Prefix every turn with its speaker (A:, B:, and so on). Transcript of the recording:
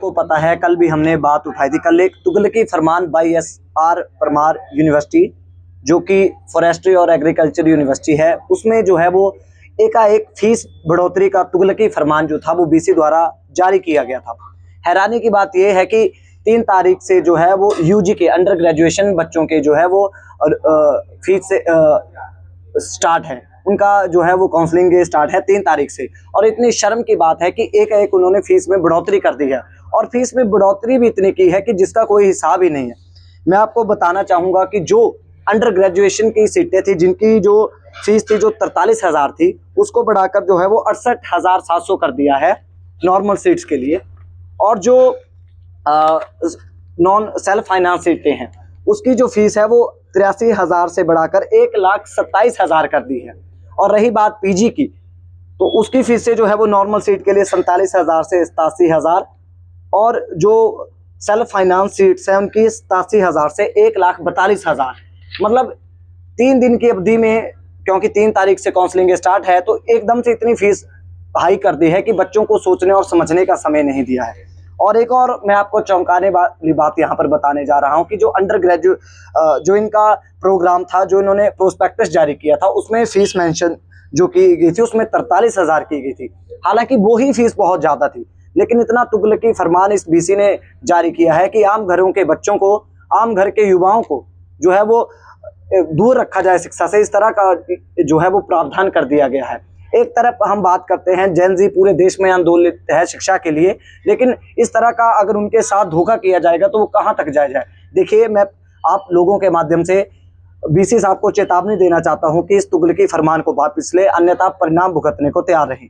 A: आपको पता है कल भी हमने बात उठाई थी, कल एक तुगलकी फरमान बाई SR परमार यूनिवर्सिटी जो कि फॉरेस्ट्री और एग्रीकल्चर यूनिवर्सिटी है, उसमें जो है वो एकाएक फीस बढ़ोतरी का तुगलकी फरमान जो था वो BC द्वारा जारी किया गया था। हैरानी की बात यह है कि 3 तारीख से जो है वो UG के अंडर ग्रेजुएशन बच्चों के जो है वो फीस से स्टार्ट है, उनका जो है वो काउंसलिंग स्टार्ट है 3 तारीख से। और इतनी शर्म की बात है कि एक उन्होंने फीस में बढ़ोतरी कर दी है, और फीस में बढ़ोतरी भी इतनी की है कि जिसका कोई हिसाब ही नहीं है। मैं आपको बताना चाहूँगा कि जो अंडर ग्रेजुएशन की सीटें थी जिनकी जो फीस थी जो 43,000 थी, उसको बढ़ाकर जो है वो 68,700 कर दिया है नॉर्मल सीट्स के लिए। और जो नॉन सेल्फ फाइनेंस सीटें हैं उसकी जो फीस है वो 83,000 से बढ़ाकर 1,27,000 कर दी है। और रही बात PG की, तो उसकी फीस से जो है वो नॉर्मल सीट के लिए 47,000 से 87,000, और जो सेल्फ फाइनेंस सीट्स हैं उनकी 87,000 से 1,42,000। मतलब 3 दिन की अवधि में, क्योंकि 3 तारीख से काउंसलिंग स्टार्ट है, तो एकदम से इतनी फीस हाई कर दी है कि बच्चों को सोचने और समझने का समय नहीं दिया है। और एक और मैं आपको चौंकाने वाली बात यहाँ पर बताने जा रहा हूँ कि जो अंडर ग्रेजुएट जो इनका प्रोग्राम था, जो इन्होंने प्रोस्पेक्टस जारी किया था, उसमें फीस मेंशन जो की गई थी उसमें 43,000 की गई थी। हालांकि वो ही फीस बहुत ज़्यादा थी, लेकिन इतना तुगलकी फरमान इस BC ने जारी किया है कि आम घरों के बच्चों को, आम घर के युवाओं को जो है वो दूर रखा जाए शिक्षा से, इस तरह का जो है वो प्रावधान कर दिया गया है। एक तरफ हम बात करते हैं जेन ज़ी पूरे देश में आंदोलित है शिक्षा के लिए, लेकिन इस तरह का अगर उनके साथ धोखा किया जाएगा तो वो कहाँ तक जाया जाए। देखिए, मैं आप लोगों के माध्यम से BC साहब को चेतावनी देना चाहता हूँ कि इस तुगलकी फरमान को वापस ले, अन्यथा परिणाम भुगतने को तैयार रहें।